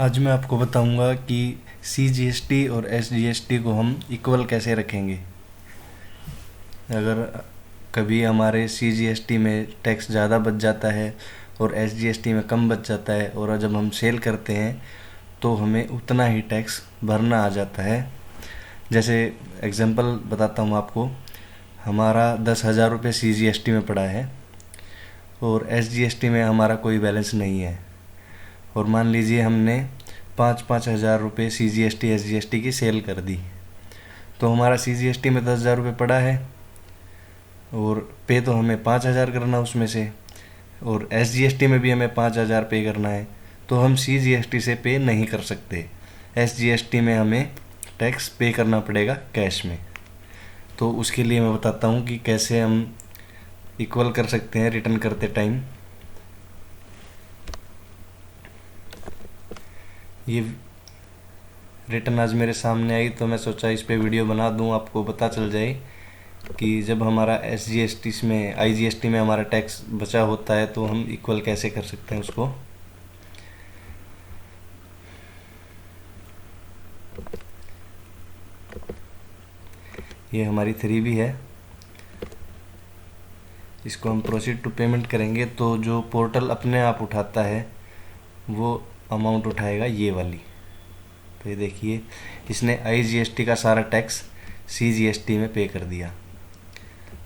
आज मैं आपको बताऊंगा कि CGST और SGST को हम इक्वल कैसे रखेंगे। अगर कभी हमारे CGST में टैक्स ज़्यादा बच जाता है और SGST में कम बच जाता है और जब हम सेल करते हैं तो हमें उतना ही टैक्स भरना आ जाता है। जैसे एग्जांपल बताता हूँ आपको, हमारा 10,000 रुपये CGST में पड़ा है और SGST में हमारा कोई बैलेंस नहीं है, और मान लीजिए हमने 5,000 रुपये CGST SGST की सेल कर दी, तो हमारा CGST में 10,000 रुपये पड़ा है और पे तो हमें 5,000 करना उसमें से, और SGST में भी हमें 5,000 पे करना है, तो हम CGST से पे नहीं कर सकते। SGST में हमें टैक्स पे करना पड़ेगा कैश में। तो उसके लिए मैं बताता हूँ कि कैसे हम इक्वल कर सकते हैं रिटर्न करते टाइम। ये रिटर्न आज मेरे सामने आई तो मैं सोचा इस पे वीडियो बना दूँ, आपको पता चल जाए कि जब हमारा SGST में IGST में हमारा टैक्स बचा होता है तो हम इक्वल कैसे कर सकते हैं उसको। ये हमारी 3B है, इसको हम प्रोसीड टू पेमेंट करेंगे तो जो पोर्टल अपने आप उठाता है वो अमाउंट उठाएगा ये वाली। तो ये देखिए, इसने IGST का सारा टैक्स CGST में पे कर दिया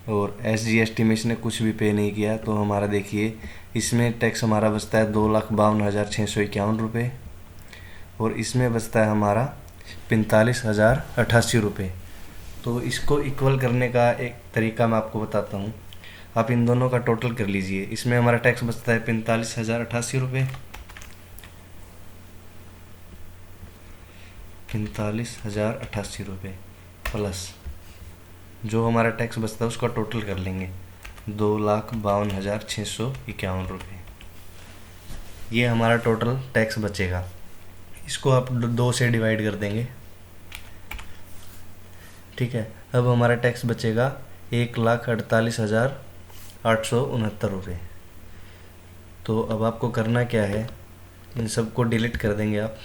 और SGST में इसने कुछ भी पे नहीं किया। तो हमारा देखिए, इसमें टैक्स हमारा बचता है 2,52,651 रुपये और इसमें बचता है हमारा 45,088 रुपये। तो इसको इक्वल करने का एक तरीका मैं आपको बताता हूँ। आप इन दोनों का टोटल कर लीजिए। इसमें हमारा टैक्स बचता है 45,088 रुपये, 45,088 रुपये प्लस जो हमारा टैक्स बचता है उसका टोटल कर लेंगे 2,52,651 रुपये। ये हमारा टोटल टैक्स बचेगा। इसको आप 2 से डिवाइड कर देंगे, ठीक है। अब हमारा टैक्स बचेगा 1,48,869 रुपये। तो अब आपको करना क्या है, इन सबको डिलीट कर देंगे आप।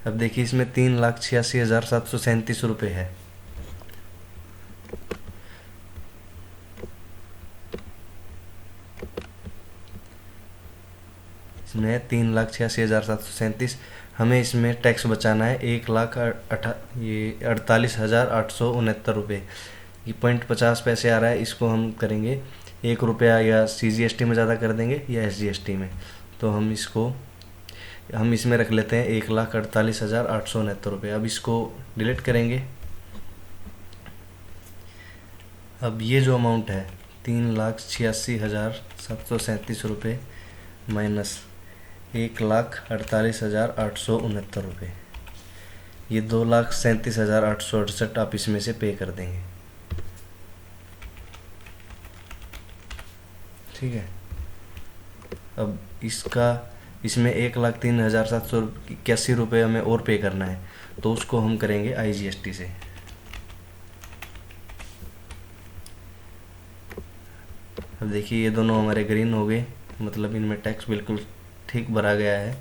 अब देखिए, इसमें 3,86,737 रुपये है। इसमें 3,86,737, हमें इसमें टैक्स बचाना है 1,48,869 रुपये। ये 0.50 आ रहा है, इसको हम करेंगे 1 रुपया या CGST में ज़्यादा कर देंगे या SGST में। तो हम इसमें रख लेते हैं 1,48,869 रुपये। अब इसको डिलीट करेंगे। अब ये जो अमाउंट है 3,86,737 रुपये माइनस 1,48,869 रुपये, ये 2,37,868 आप इसमें से पे कर देंगे, ठीक है। अब इसमें 1,03,781 रुपये हमें और पे करना है, तो उसको हम करेंगे IGST से। अब देखिए, ये दोनों हमारे ग्रीन हो गए, मतलब इनमें टैक्स बिल्कुल ठीक भरा गया है।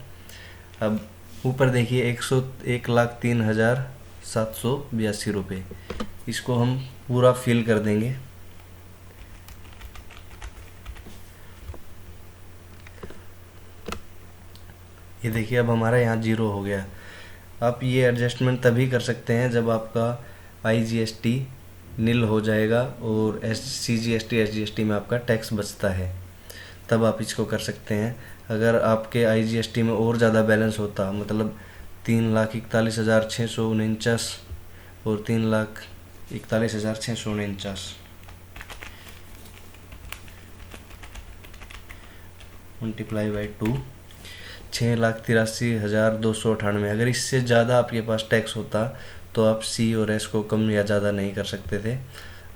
अब ऊपर देखिए 1,03,782 रुपये, इसको हम पूरा फिल कर देंगे। ये देखिए, अब हमारा यहाँ 0 हो गया। आप ये एडजस्टमेंट तभी कर सकते हैं जब आपका IGST नील हो जाएगा और CGST SGST में आपका टैक्स बचता है, तब आप इसको कर सकते हैं। अगर आपके IGST में और ज़्यादा बैलेंस होता, मतलब 3,41,649 और 3,41,649 मल्टीप्लाई बाई 2, 6,83,298। अगर इससे ज़्यादा आपके पास टैक्स होता तो आप C और S को कम या ज़्यादा नहीं कर सकते थे,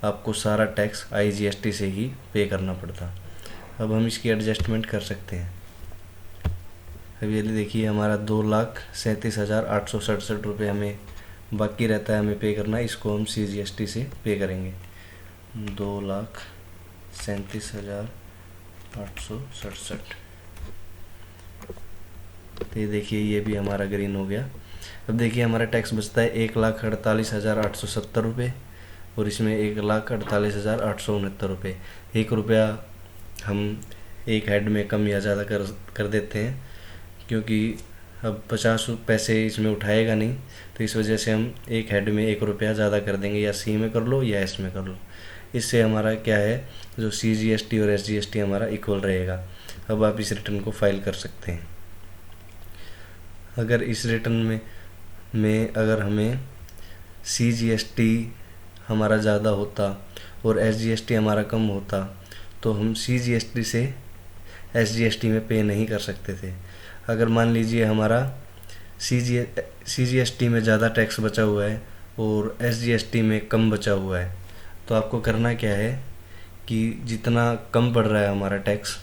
आपको सारा टैक्स IGST से ही पे करना पड़ता। अब हम इसकी एडजस्टमेंट कर सकते हैं। अब ये देखिए, हमारा 2,37,867 रुपये हमें बाकी रहता है हमें पे करना, इसको हम CGST से पे करेंगे। 2,37,867। तो ये देखिए ये भी हमारा ग्रीन हो गया। अब देखिए हमारा टैक्स बचता है 1,48,870 रुपये, और इसमें 1,48,869 रुपये। 1 रुपया हम एक हेड में कम या ज़्यादा कर देते हैं, क्योंकि अब 50 पैसे इसमें उठाएगा नहीं, तो इस वजह से हम एक हेड में 1 रुपया ज़्यादा कर देंगे, या C में कर लो या S में कर लो। इससे हमारा क्या है, जो CGST और SGST हमारा इक्वल रहेगा। अब आप इस रिटर्न को फाइल कर सकते हैं। अगर इस रिटर्न में अगर हमें CGST हमारा ज़्यादा होता और SGST हमारा कम होता, तो हम CGST से SGST में पे नहीं कर सकते थे। अगर मान लीजिए हमारा CGST में ज़्यादा टैक्स बचा हुआ है और SGST में कम बचा हुआ है, तो आपको करना क्या है कि जितना कम पड़ रहा है हमारा टैक्स,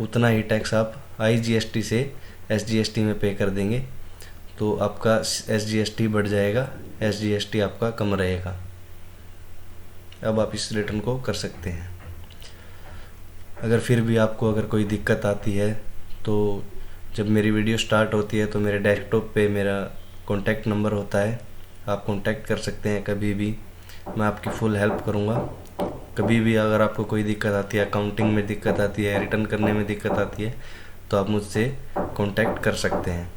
उतना ही टैक्स आप IGST से SGST में पे कर देंगे, तो आपका SGST बढ़ जाएगा, SGST आपका कम रहेगा। अब आप इस रिटर्न को कर सकते हैं। अगर फिर भी आपको अगर कोई दिक्कत आती है, तो जब मेरी वीडियो स्टार्ट होती है तो मेरे डेस्कटॉप पे मेरा कॉन्टैक्ट नंबर होता है, आप कॉन्टैक्ट कर सकते हैं कभी भी, मैं आपकी फुल हेल्प करूँगा। कभी भी अगर आपको कोई दिक्कत आती है, अकाउंटिंग में दिक्कत आती है, रिटर्न करने में दिक्कत आती है, तो आप मुझसे कॉन्टैक्ट कर सकते हैं।